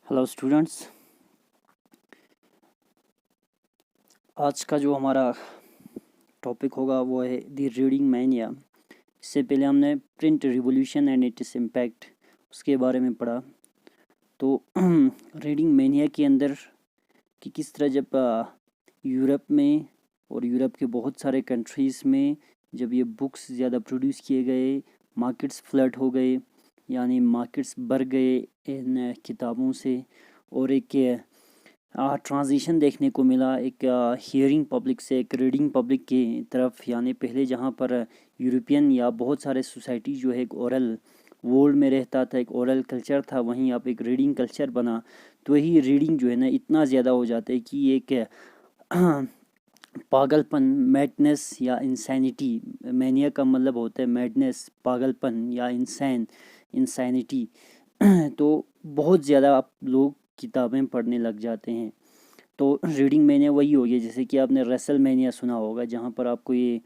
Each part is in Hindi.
हेलो स्टूडेंट्स, आज का जो हमारा टॉपिक होगा वो है द रीडिंग मैनिया। इससे पहले हमने print revolution and its impact उसके बारे में पढ़ा। तो रीडिंग मैनिया के अंदर कि किस तरह जब यूरोप में और यूरोप के बहुत सारे कंट्रीज़ में जब ये बुक्स ज़्यादा प्रोड्यूस किए गए, मार्केट्स फ्लड हो गए, यानी मार्केट्स बढ़ गए इन किताबों से, और एक ट्रांजिशन देखने को मिला एक हियरिंग पब्लिक से एक रीडिंग पब्लिक की तरफ। यानी पहले जहाँ पर यूरोपियन या बहुत सारे सोसाइटी जो है एक ओरल वर्ल्ड में रहता था, एक ओरल कल्चर था, वहीं अब एक रीडिंग कल्चर बना। तो वही रीडिंग जो है ना इतना ज़्यादा हो जाता है कि एक पागलपन, मैडनेस या इंसैनिटी। मैनिया का मतलब होता है मैडनेस, पागलपन या इंसैनिटी। तो बहुत ज़्यादा आप लोग किताबें पढ़ने लग जाते हैं। तो रीडिंग मैनिया वही हो गया, जैसे कि आपने रेसल मैनिया सुना होगा, जहाँ पर आपको ये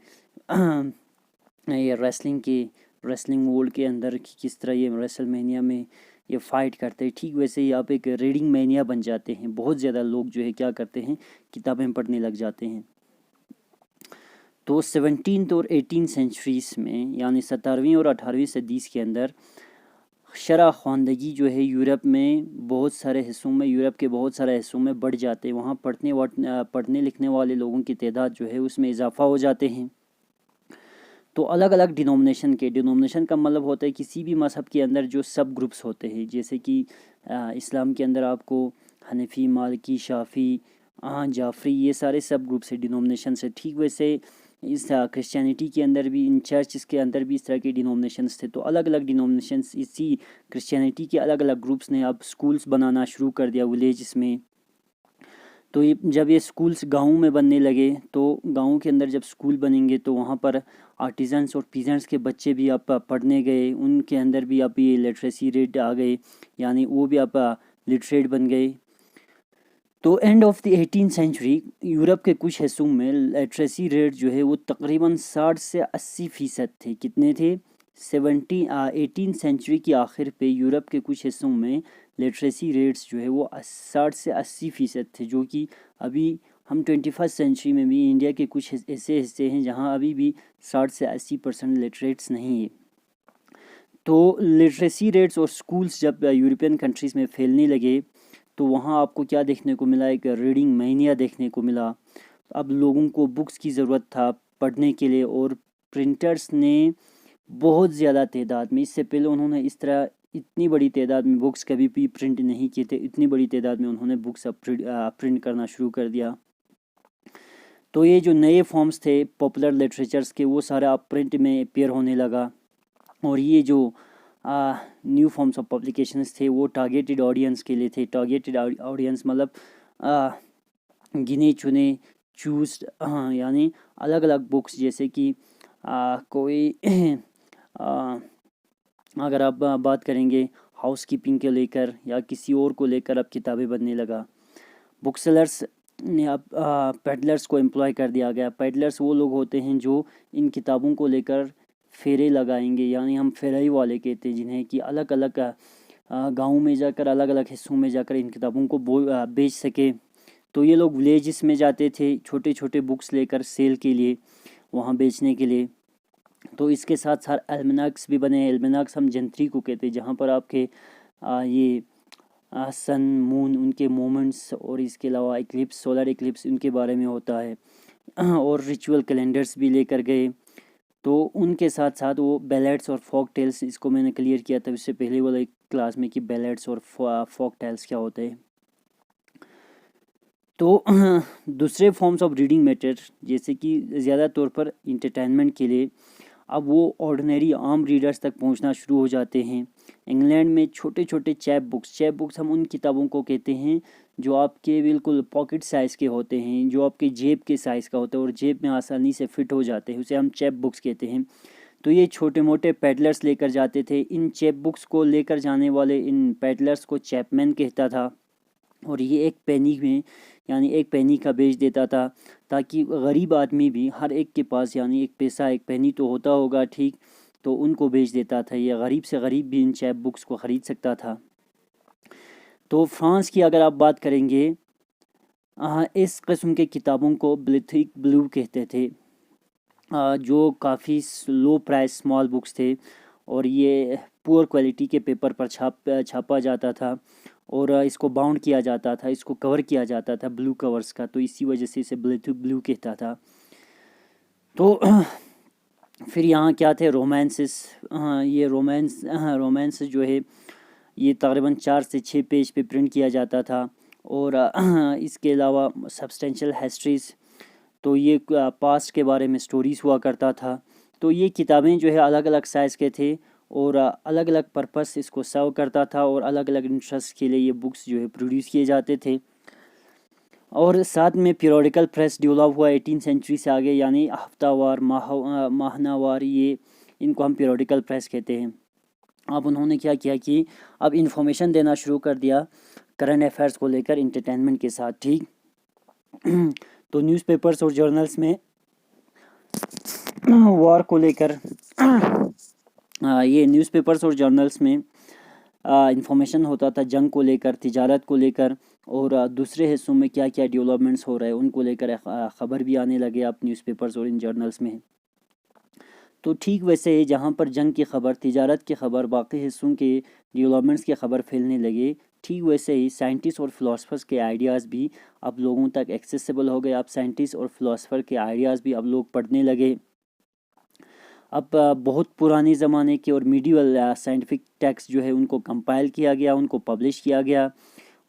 रेसलिंग वर्ल्ड के अंदर किस तरह ये रेसल मैनिया में ये फाइट करते हैं, ठीक वैसे ही आप एक रीडिंग मैनिया बन जाते हैं। बहुत ज़्यादा लोग जो है क्या करते हैं, किताबें पढ़ने लग जाते हैं। तो 17th और 18 सेंचुरीज़ में, यानी 17वीं और 18वीं सदी के अंदर शरह ख़वानदगी जो है यूरोप में बहुत सारे हिस्सों में, यूरोप के बहुत सारे हिस्सों में बढ़ जाते हैं। वहाँ पढ़ने लिखने वाले लोगों की तादाद जो है उसमें इजाफ़ा हो जाते हैं। तो अलग अलग डिनोमिनेशन का मतलब होता है किसी भी मज़हब के अंदर जो सब ग्रुप्स होते हैं, जैसे कि इस्लाम के अंदर आपको हनफी, मालिकी, शाफ़ी, जाफ़री, ये सारे सब ग्रुप्स है, डिनोमिनेशन से। ठीक वैसे इस क्रिश्चियनिटी के अंदर भी, इन चर्च के अंदर भी इस तरह के डिनोमिनेशंस थे। तो अलग अलग डिनोमिनेशंस, इसी क्रिश्चियनिटी के अलग अलग ग्रुप्स ने अब स्कूल्स बनाना शुरू कर दिया विलेजेस में। तो ये जब ये स्कूल्स गाँव में बनने लगे, तो गाँव के अंदर जब स्कूल बनेंगे तो वहाँ पर आर्टिजन्स और पीजेंट्स के बच्चे भी आप पढ़ने गए, उनके अंदर भी आप ये लिटरेसी रेट आ गए, यानी वो भी आप लिटरेट बन गए। तो end of the 18th century Europe के कुछ हिस्सों में लिटरेसी रेट जो है वो तकरीबन 60 से 80% थे। कितने थे? 18th सेंचुरी की आखिर पे यूरोप के कुछ हिस्सों में लिटरेसी रेट्स जो है वो 60 से 80% थे, जो कि अभी हम 21st सेंचुरी में भी इंडिया के कुछ ऐसे हिस्से हैं जहां अभी भी 60 से 80% लिटरेट्स नहीं है। तो लिटरेसी रेट्स और स्कूल्स जब यूरोपियन कंट्रीज़ में फैलने लगे तो वहाँ आपको क्या देखने को मिला? एक रीडिंग मैनिया देखने को मिला। अब लोगों को बुक्स की ज़रूरत था पढ़ने के लिए, और प्रिंटर्स ने बहुत ज़्यादा तादाद में, इससे पहले उन्होंने इस तरह इतनी बड़ी तादाद में बुक्स कभी भी प्रिंट नहीं किए थे। इतनी बड़ी तादाद में उन्होंने बुक्स अब प्रिंट करना शुरू कर दिया। तो ये जो नए फॉर्म्स थे पॉपुलर लिटरेचर्स के, वो सारा अब प्रिंट में अपेयर होने लगा। और ये जो न्यू फॉर्म्स ऑफ पब्लिकेशंस थे वो टारगेटेड ऑडियंस के लिए थे। टारगेटेड ऑडियंस मतलब गिने चुने, यानी अलग अलग बुक्स, जैसे कि कोई अगर आप बात करेंगे हाउस कीपिंग के लेकर या किसी और को लेकर अब किताबें बनने लगा। बुक सेलर्स ने अब पेडलर्स को एम्प्लॉय कर दिया गया। पेडलर्स वो लोग होते हैं जो इन किताबों को लेकर फेरे लगाएंगे, यानी हम फेराई वाले कहते हैं, जिन्हें कि अलग अलग गाँव में जाकर, अलग अलग हिस्सों में जाकर इन किताबों को बेच सके। तो ये लोग विलेजेस में जाते थे छोटे छोटे बुक्स लेकर सेल के लिए, वहाँ बेचने के लिए। तो इसके साथ साथ एल्मेनाक्स भी बने। एल्मेनाक्स हम जंत्री को कहते हैं, जहाँ पर आपके ये सन, मून, उनके मोमेंट्स, और इसके अलावा इक्लिप्स, सोलर इक्लिप्स, उनके बारे में होता है। और रिचुअल कैलेंडर्स भी लेकर गए। तो उनके साथ साथ वो बैलेड्स और फोक टेल्स, इसको मैंने क्लियर किया था इससे पहले वाला एक क्लास में कि बैलेड्स और फोक टेल्स क्या होते हैं। तो दूसरे फॉर्म्स ऑफ रीडिंग मैटर, जैसे कि ज़्यादा तौर पर इंटरटेनमेंट के लिए, अब वो ऑर्डिनरी आम रीडर्स तक पहुंचना शुरू हो जाते हैं। इंग्लैंड में छोटे छोटे चैप बुक्स हम उन किताबों को कहते हैं जो आपके बिल्कुल पॉकेट साइज़ के होते हैं, जो आपके जेब के साइज़ का होता है और जेब में आसानी से फिट हो जाते हैं, उसे हम चैप बुक्स कहते हैं। तो ये छोटे मोटे पैडलर्स लेकर जाते थे। इन चैप बुक्स को लेकर जाने वाले इन पैडलर्स को चैपमैन कहता था, और ये एक पेनी में, यानी एक पेनी का बेच देता था, ताकि गरीब आदमी भी, हर एक के पास यानी एक पैसा, एक पेनी तो होता होगा, ठीक, तो उनको बेच देता था। ये गरीब से गरीब भी इन चैप बुक्स को ख़रीद सकता था। तो फ्रांस की अगर आप बात करेंगे, इस किस्म के किताबों को ब्लिथिक ब्लू कहते थे, जो काफ़ी लो प्राइस स्मॉल बुक्स थे और ये पुअर क्वालिटी के पेपर पर छापा जाता था और इसको बाउंड किया जाता था, इसको कवर किया जाता था ब्लू कवर्स का, तो इसी वजह से इसे ब्लिथिक ब्लू कहता था। तो फिर यहाँ क्या थे, रोमांसेस। ये रोमांस जो है ये तकरीबन 4 से 6 पेज पे प्रिंट किया जाता था और इसके अलावा सब्सटेंशियल हिस्ट्रीज़, तो ये पास्ट के बारे में स्टोरीज़ हुआ करता था। तो ये किताबें जो है अलग अलग साइज़ के थे और अलग अलग पर्पस इसको सर्व करता था और अलग अलग इंटरेस्ट के लिए ये बुक्स जो है प्रोड्यूस किए जाते थे। और साथ में पीरियोडिकल प्रेस डेवलप हुआ 18 सेंचुरी से आगे, यानी हफ्तावार, माहनावार, ये इनको हम पीरियोडिकल प्रेस कहते हैं। अब उन्होंने क्या किया कि अब इंफॉर्मेशन देना शुरू कर दिया करंट अफेयर्स को लेकर इंटरटेनमेंट के साथ, ठीक। तो न्यूज़पेपर्स और जर्नल्स में वॉर को लेकर ये न्यूज़पेपर्स और जर्नल्स में इंफॉर्मेशन होता था जंग को लेकर, तिजारत को लेकर, और दूसरे हिस्सों में क्या क्या डेवलपमेंट्स हो रहे हैं उनको लेकर ख़बर भी आने लगे अब न्यूज़पेपर्स और इन जर्नल्स में। तो ठीक वैसे ही जहाँ पर जंग की ख़बर, तिजारत की ख़बर, बाकी हिस्सों के डेवलपमेंट्स की ख़बर फैलने लगे, ठीक वैसे ही साइंटिस्ट और फिलोसफर्स के आइडियाज़ भी अब लोगों तक एक्सेसिबल हो गए। अब साइंटिस्ट और फिलोसफर के आइडियाज़ भी अब लोग पढ़ने लगे। अब बहुत पुराने ज़माने के और मीडिवल साइंटिफिक टेक्स्ट जो है उनको कंपाइल किया गया, उनको पब्लिश किया गया,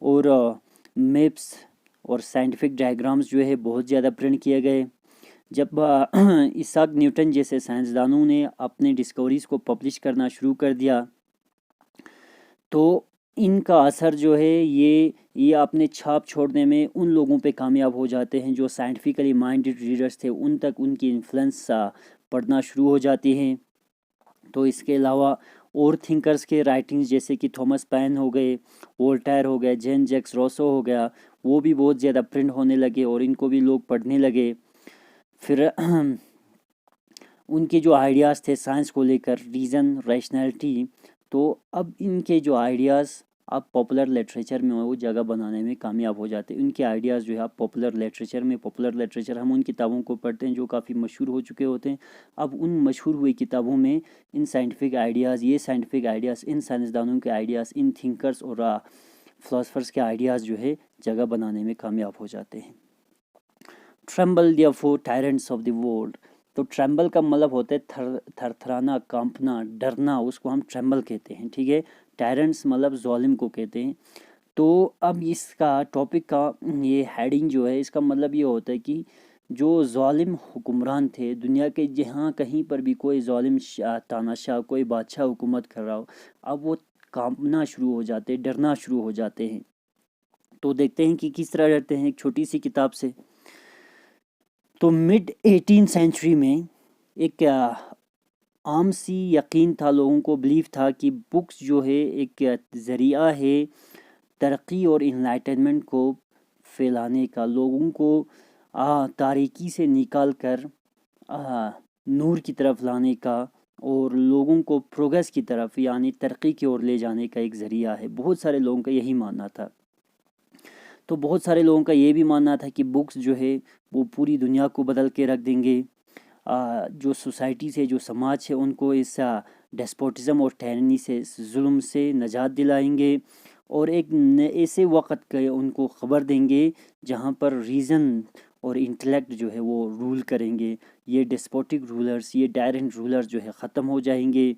और मैप्स और साइंटिफिक डायग्राम्स जो है बहुत ज़्यादा प्रिंट किए गए। जब इसाक न्यूटन जैसे साइंसदानों ने अपने डिस्कवरीज़ को पब्लिश करना शुरू कर दिया, तो इनका असर जो है ये अपने छाप छोड़ने में उन लोगों पे कामयाब हो जाते हैं जो साइंटिफिकली माइंडेड रीडर्स थे, उन तक उनकी इन्फ्लुएंस पढ़ना शुरू हो जाती हैं। तो इसके अलावा और थिंकर्स के राइटिंग्स जैसे कि थॉमस पैन हो गए, वोल्टायर हो गए, जेन जैक्स रोसो हो गया, वो भी बहुत ज़्यादा प्रिंट होने लगे और इनको भी लोग पढ़ने लगे। फिर उनके जो आइडियाज़ थे साइंस को लेकर, रीज़न, रैशनैलिटी, तो अब इनके जो आइडियाज़ अब पॉपुलर लिटरेचर में वो जगह बनाने में कामयाब हो जाते हैं। उनके आइडियाज़ जो है आप पॉपुलर लिटरेचर हम उन किताबों को पढ़ते हैं जो काफ़ी मशहूर हो चुके होते हैं। अब उन मशहूर हुई किताबों में इन साइंटिफिक आइडियाज़, इन साइंसदानों के आइडियाज़, इन थिंकर्स और फिलोसफर्स के आइडियाज़ जो है जगह बनाने में कामयाब हो जाते हैं। Tremble therefore tyrants of the world. तो ट्रेम्बल का मतलब होता है थरथराना, कांपना, डरना, उसको हम ट्रेम्बल कहते हैं, ठीक है। टायरेंट्स मतलब ज़ालिम को कहते हैं। तो अब इसका टॉपिक का ये हेडिंग जो है इसका मतलब ये होता है कि जो ज़ालिम हुक्मरान थे दुनिया के, जहाँ कहीं पर भी कोई ज़ालिम तानाशाह, कोई बादशाह हुकूमत कर रहा हो, अब वो कांपना शुरू हो जाते हैं, डरना शुरू हो जाते हैं। तो देखते हैं कि किस तरह डरते हैं एक छोटी सी किताब से। तो मिड 18 सेंचुरी में एक आम सी यकीन था, लोगों को बिलीव था कि बुक्स जो है एक ज़रिया है तरक्की और इनलाइटनमेंट को फैलाने का, लोगों को तारीकी से निकाल कर नूर की तरफ लाने का और लोगों को प्रोग्रेस की तरफ यानी तरक्की की ओर ले जाने का एक ज़रिया है। बहुत सारे लोगों का यही मानना था। तो बहुत सारे लोगों का ये भी मानना था कि बुक्स जो है वो पूरी दुनिया को बदल के रख देंगे, जो सोसाइटी से, जो समाज है, उनको इस डेस्पोटिज़म और टायरनी से, जुल्म से निजात दिलाएंगे और एक ऐसे वक्त के उनको ख़बर देंगे जहाँ पर रीज़न और इंटेलेक्ट जो है वो रूल करेंगे। ये डेस्पोटिक रूलर्स, ये टायरेंट रूलर्स जो है ख़त्म हो जाएंगे।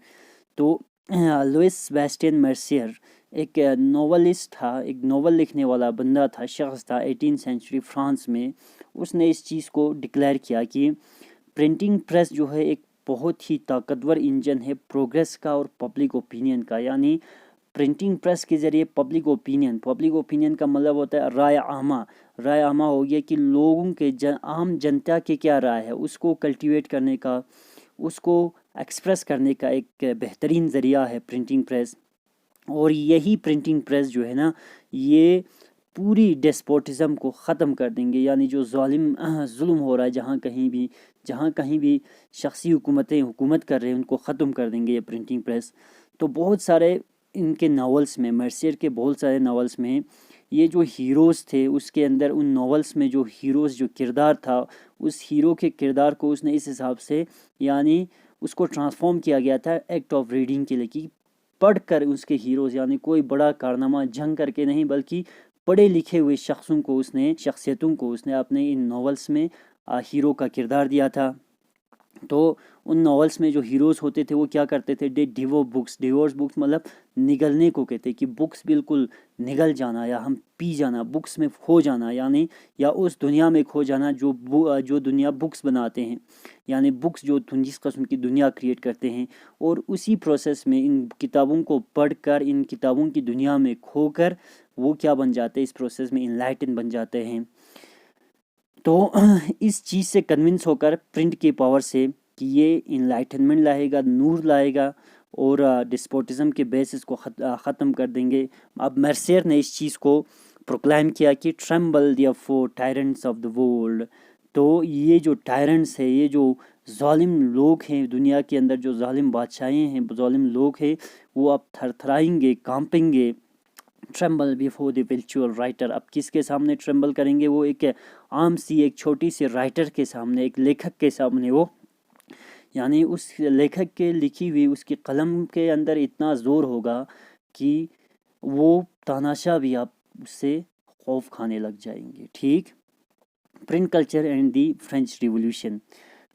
तो लुइस सेबेस्टियन मर्सियर एक नोवेलिस्ट था, एक नोवेल लिखने वाला बंदा था, शख्स था 18 सेंचुरी फ्रांस में। उसने इस चीज़ को डिक्लेयर किया कि प्रिंटिंग प्रेस जो है एक बहुत ही ताकतवर इंजन है प्रोग्रेस का और पब्लिक ओपिनियन का। यानी प्रिंटिंग प्रेस के ज़रिए पब्लिक ओपिनियन का मतलब होता है राय आमा हो गया कि लोगों के आम जनता के क्या राय है उसको कल्टीवेट करने का, उसको एक्सप्रेस करने का एक बेहतरीन ज़रिया है प्रिंटिंग प्रेस। और यही प्रिंटिंग प्रेस जो है ना, ये पूरी डेस्पोटिज़म को ख़त्म कर देंगे। यानी जो जुल्म हो रहा है जहाँ कहीं भी शख्सी हुकूमतें हुकूमत कर रहे हैं, उनको ख़त्म कर देंगे ये प्रिंटिंग प्रेस। तो बहुत सारे इनके नावल्स में, मर्सियर के बहुत सारे नावल्स में ये जो हीरोज़ थे उसके अंदर, उन नावल्स में जो हीरोज़ जो किरदार था, उस हीरो के किरदार को उसने इस हिसाब से यानी उसको ट्रांसफॉर्म किया गया था एक्ट ऑफ रीडिंग के लिए, कि पढ़कर उसके हीरोज़ यानी कोई बड़ा कारनामा जंग करके नहीं, बल्कि पढ़े लिखे हुए शख्सियतों को उसने अपने इन नावल्स में हीरो का किरदार दिया था। तो उन नॉवेल्स में जो हीरोज़ होते थे वो क्या करते थे, डिवोर्स बुक्स मतलब निगलने को कहते हैं, कि बुक्स बिल्कुल निगल जाना या हम पी जाना, बुक्स में खो जाना, यानी या उस दुनिया में खो जाना जो दुनिया बुक्स बनाते हैं, यानी बुक्स जो जिस किस्म की दुनिया क्रिएट करते हैं, और उसी प्रोसेस में इन किताबों को पढ़कर, इन किताबों की दुनिया में खोकर वो क्या बन जाते हैं, इस प्रोसेस में इनलाइटन बन जाते हैं। तो इस चीज़ से कन्विंस होकर प्रिंट की पावर से कि ये इनलाइटनमेंट लाएगा, नूर लाएगा और डिस्पोटिज्म के बेसिस को ख़त्म कर देंगे। अब मर्सियर ने इस चीज़ को प्रोक्लाइम किया कि tremble therefore tyrants of the world. तो ये जो टायरेंट्स है, ये जो जालिम लोग हैं दुनिया के अंदर, जो जालिम बादशाहें हैं, जालिम लोग हैं, वो अब थरथराएंगे, कांपेंगे। Tremble before the virtual writer. अब किसके सामने ट्रेम्बल करेंगे? वो एक आम सी, एक छोटी सी राइटर के सामने, एक लेखक के सामने। वो यानी उस लेखक के लिखी हुई उसकी कलम के अंदर इतना ज़ोर होगा कि वो तानाशाह भी आप उससे खौफ खाने लग जाएंगे। ठीक। Print culture and the French revolution.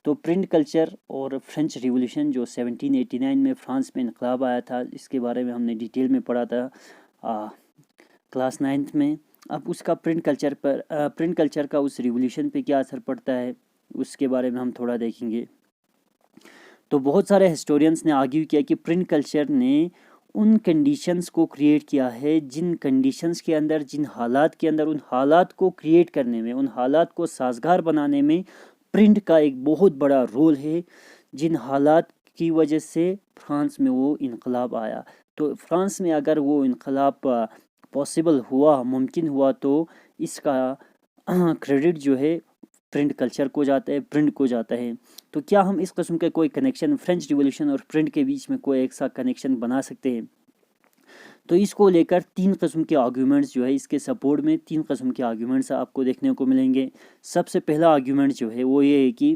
तो प्रिंट कल्चर और फ्रेंच रिवॉल्यूशन जो 1789 में फ्रांस में इनकलाब आया था, इसके बारे में हमने डिटेल में पढ़ा था क्लास 9th में। अब उसका प्रिंट कल्चर का उस रिवॉल्यूशन पे क्या असर पड़ता है, उसके बारे में हम थोड़ा देखेंगे। तो बहुत सारे हिस्टोरियंस ने आर्ग्यू किया कि प्रिंट कल्चर ने उन कंडीशंस को क्रिएट किया है, जिन कंडीशंस के अंदर, जिन हालात के अंदर, उन हालात को क्रिएट करने में, उन हालात को साजगार बनाने में प्रिंट का एक बहुत बड़ा रोल है, जिन हालात की वजह से फ्रांस में वो इनकलाब आया। तो फ्रांस में अगर वो इनकलाब पॉसिबल हुआ, मुमकिन हुआ, तो इसका क्रेडिट जो है प्रिंट कल्चर को जाता है, प्रिंट को जाता है। तो क्या हम इस किस्म के कोई कनेक्शन फ्रेंच रिवॉल्यूशन और प्रिंट के बीच में कोई एक सा कनेक्शन बना सकते हैं? तो इसको लेकर 3 किस्म के आर्ग्यूमेंट्स जो है, इसके सपोर्ट में 3 किस्म के आर्ग्यूमेंट्स आपको देखने को मिलेंगे। सबसे पहला आर्ग्यूमेंट जो है वो ये है कि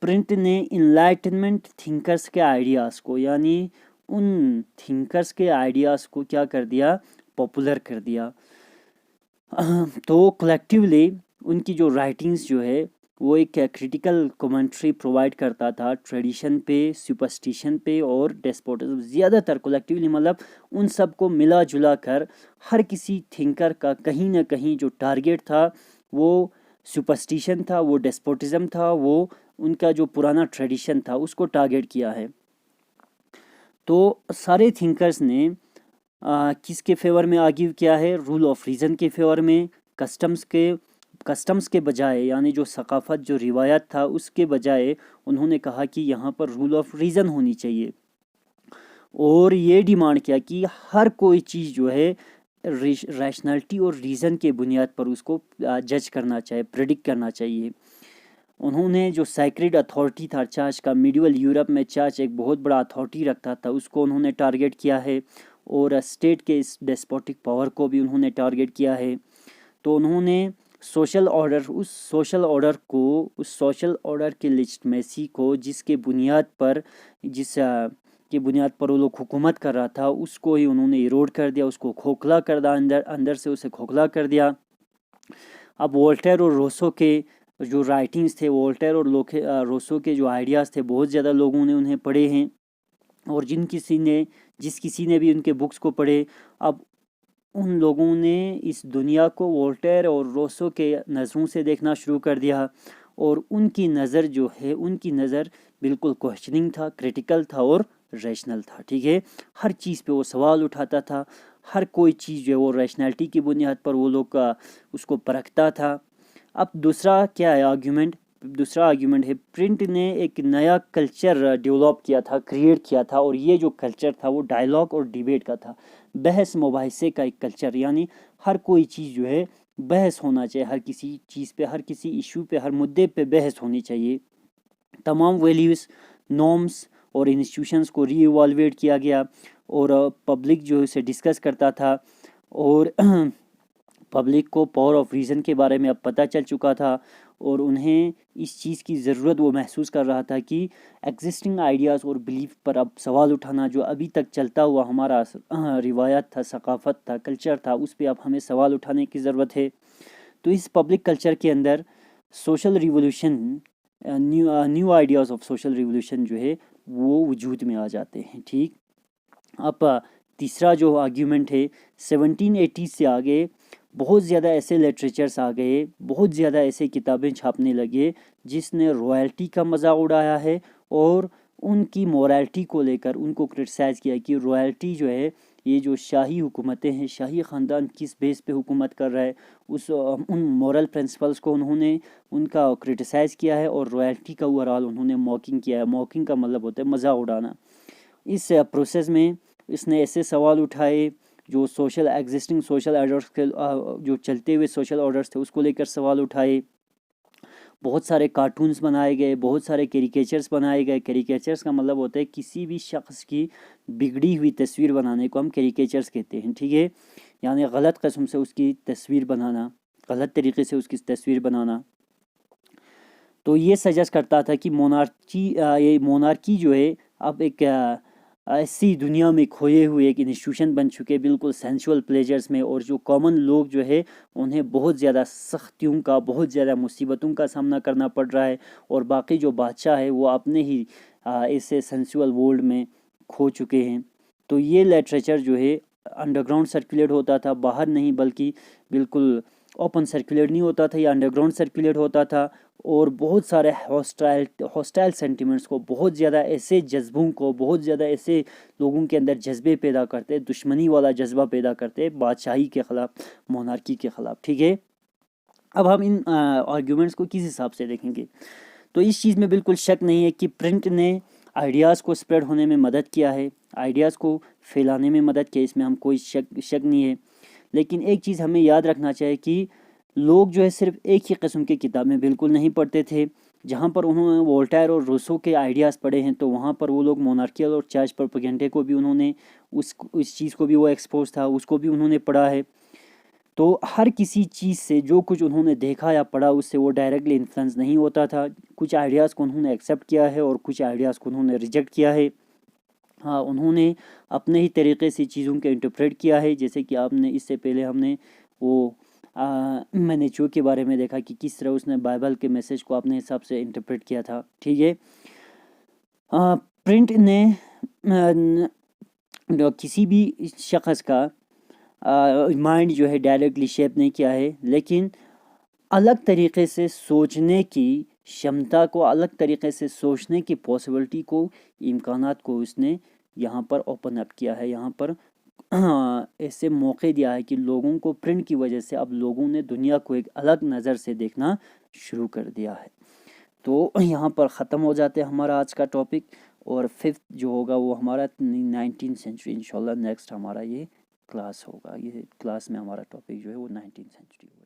प्रिंट ने इनलाइटनमेंट थिंकर्स के आइडियाज़ को, यानी उन थिंकर्स के आइडियाज़ को क्या कर दिया, पॉपुलर कर दिया। तो कलेक्टिवली उनकी जो राइटिंग्स जो है वो एक क्रिटिकल कमेंट्री प्रोवाइड करता था ट्रेडिशन पे, सुपरस्टिशन पे और डेस्पोटिज्म। ज़्यादातर कलेक्टिवली मतलब उन सब को मिला जुला कर हर किसी थिंकर का कहीं ना कहीं जो टारगेट था वो सुपरस्टिशन था, वो डेस्पोटिज्म था, वो उनका जो पुराना ट्रेडिशन था उसको टारगेट किया है। तो सारे थिंकर्स ने किसके फेवर में आर्ग्यू किया है? रूल ऑफ रीज़न के फेवर में। कस्टम्स के बजाय, यानी जो सकाफ़त, जो रिवायत था, उसके बजाय उन्होंने कहा कि यहाँ पर रूल ऑफ रीज़न होनी चाहिए, और ये डिमांड किया कि हर कोई चीज़ जो है रैशनैलिटी और रीज़न के बुनियाद पर उसको जज करना चाहिए, प्रेडिक्ट करना चाहिए। उन्होंने जो सैक्रेड अथॉरिटी था चर्च का, मिडिवल यूरोप में चर्च एक बहुत बड़ा अथॉरिटी रखता था, उसको उन्होंने टारगेट किया है, और स्टेट के इस डेस्पोटिक पावर को भी उन्होंने टारगेट किया है। तो उन्होंने सोशल ऑर्डर, उस सोशल ऑर्डर के लेजिटिमेसी को जिसके बुनियाद पर वो लोग हुकूमत कर रहा था, उसको ही उन्होंने इरोड कर दिया, उसको खोखला कर दिया, अंदर से उसे खोखला कर दिया। अब वोल्टेयर और रोसो के जो राइटिंग्स थे, वोल्टेयर और रोसो के जो आइडियाज़ थे, बहुत ज़्यादा लोगों ने उन्हें पढ़े हैं, और जिस किसी ने भी उनके बुक्स को पढ़े, अब उन लोगों ने इस दुनिया को वोल्टेयर और रोसो के नज़रों से देखना शुरू कर दिया, और उनकी नज़र जो है, उनकी नज़र बिल्कुल क्वेश्चनिंग था, क्रिटिकल था और रैशनल था। ठीक है, हर चीज़ पे वो सवाल उठाता था, हर कोई चीज़ जो है वो रैशनैलिटी की बुनियाद पर वो लोग उसको परखता था। अब दूसरा क्या है आर्ग्यूमेंट? दूसरा आर्ग्यूमेंट है प्रिंट ने एक नया कल्चर डेवलप किया था, क्रिएट किया था, और ये जो कल्चर था वो डायलॉग और डिबेट का था, बहस मुबाहिसे का एक कल्चर। यानी हर कोई चीज़ जो है बहस होना चाहिए, हर किसी चीज़ पे, हर किसी इशू पे, हर मुद्दे पे बहस होनी चाहिए। तमाम वैल्यूज़, नॉर्म्स और इंस्टीट्यूशंस को रीइवॉल्वेट किया गया, और पब्लिक जो है उसे डिस्कस करता था और पब्लिक को पावर ऑफ रीज़न के बारे में अब पता चल चुका था और उन्हें इस चीज़ की ज़रूरत वो महसूस कर रहा था कि एग्जिस्टिंग आइडियाज़ और बिलीफ पर अब सवाल उठाना, जो अभी तक चलता हुआ हमारा रिवायत था, सकाफ़त था, कल्चर था, उस पर अब हमें सवाल उठाने की ज़रूरत है। तो इस पब्लिक कल्चर के अंदर social revolution, new ideas of social revolution जो है वो वजूद में आ जाते हैं। ठीक, अब तीसरा जो आर्ग्यूमेंट है, 1780 से आगे बहुत ज़्यादा ऐसे लिटरेचर्स आ गए, बहुत ज़्यादा ऐसे किताबें छापने लगे जिसने रॉयल्टी का मज़ाक उड़ाया है और उनकी मोरालिटी को लेकर उनको क्रिटिसाइज़ किया कि रॉयल्टी जो है, ये जो शाही हुकूमतें हैं, शाही ख़ानदान किस बेस पे हुकूमत कर रहा है, उन मॉरल प्रिंसिपल्स को उन्होंने उनका क्रिटिसाइज़ किया है और रॉयल्टी का ओवरऑल उन्होंने मॉकिंग किया है। मॉकिंग का मतलब होता है मज़ाक उड़ाना। इस प्रोसेस में इसने ऐसे सवाल उठाए जो एग्जिस्टिंग सोशल ऑर्डर्स के जो चलते हुए सोशल ऑर्डर्स थे उसको लेकर सवाल उठाए। बहुत सारे कार्टून्स बनाए गए, बहुत सारे कैरिकेचर्स बनाए गए। कैरिकेचर्स का मतलब होता है किसी भी शख्स की बिगड़ी हुई तस्वीर बनाने को हम कैरिकेचर्स कहते हैं। ठीक है, यानी गलत किस्म से उसकी तस्वीर बनाना, गलत तरीके से उसकी तस्वीर बनाना। तो ये सजेस्ट करता था कि ये मोनार्की जो है अब एक ऐसी दुनिया में खोए हुए एक इंस्टीट्यूशन बन चुके, बिल्कुल सेंसुअल प्लेजर्स में, और जो कॉमन लोग जो है उन्हें बहुत ज़्यादा सख्तियों का, बहुत ज़्यादा मुसीबतों का सामना करना पड़ रहा है और बाकी जो बादशाह है वो अपने ही ऐसे सेंसुअल वर्ल्ड में खो चुके हैं। तो ये लिटरेचर जो है अंडरग्राउंड सर्कुलेट होता था, बाहर नहीं बल्कि बिल्कुल ओपन सर्कुलेट नहीं होता था, या अंडरग्राउंड सर्कुलेट होता था। और बहुत सारे हॉस्टाइल सेंटिमेंट्स को, बहुत ज़्यादा ऐसे जज्बों को, बहुत ज़्यादा ऐसे लोगों के अंदर जज्बे पैदा करते, दुश्मनी वाला जज्बा पैदा करते बादशाही के ख़िलाफ़, मोनार्की के ख़िलाफ़। ठीक है, अब हम इन आर्ग्यूमेंट्स को किस हिसाब से देखेंगे। तो इस चीज़ में बिल्कुल शक नहीं है कि प्रिंट ने आइडियाज़ को स्प्रेड होने में मदद किया है, आइडियाज़ को फैलाने में मदद किया, इसमें हम कोई शक नहीं है। लेकिन एक चीज़ हमें याद रखना चाहिए कि लोग जो है सिर्फ एक ही किस्म की किताबें बिल्कुल नहीं पढ़ते थे। जहाँ पर उन्होंने वोल्टायर और रूसो के आइडियाज़ पढ़े हैं तो वहाँ पर वो लोग मोनार्कियल और चार्ज प्रोपेगेंडे को भी उन्होंने उस चीज़ को भी वो एक्सपोज था, उसको भी उन्होंने पढ़ा है। तो हर किसी चीज़ से जो कुछ उन्होंने देखा या पढ़ा उससे वो डायरेक्टली इन्फ्लुएंस नहीं होता था। कुछ आइडियाज़ को उन्होंने एक्सेप्ट किया है और कुछ आइडियाज़ को उन्होंने रिजेक्ट किया है। हाँ, उन्होंने अपने ही तरीके से चीज़ों के इंटरप्रेट किया है। जैसे कि आपने इससे पहले हमने वो मैनेचो के बारे में देखा कि किस तरह उसने बाइबल के मैसेज को अपने हिसाब से इंटरप्रेट किया था। ठीक है, प्रिंट ने किसी भी शख्स का माइंड जो है डायरेक्टली शेप नहीं किया है, लेकिन अलग तरीके से सोचने की क्षमता को, अलग तरीके से सोचने की पॉसिबिलिटी को, इम्कानात को उसने यहाँ पर ओपन अप किया है। यहाँ पर ऐसे मौके दिया है कि लोगों को, प्रिंट की वजह से अब लोगों ने दुनिया को एक अलग नज़र से देखना शुरू कर दिया है। तो यहाँ पर ख़त्म हो जाते हैं हमारा आज का टॉपिक, और 5th जो होगा वो हमारा 19th सेंचुरी, इंशाल्लाह नेक्स्ट हमारा ये क्लास होगा। ये क्लास में हमारा टॉपिक जो है वो 19th सेंचुरी होगा।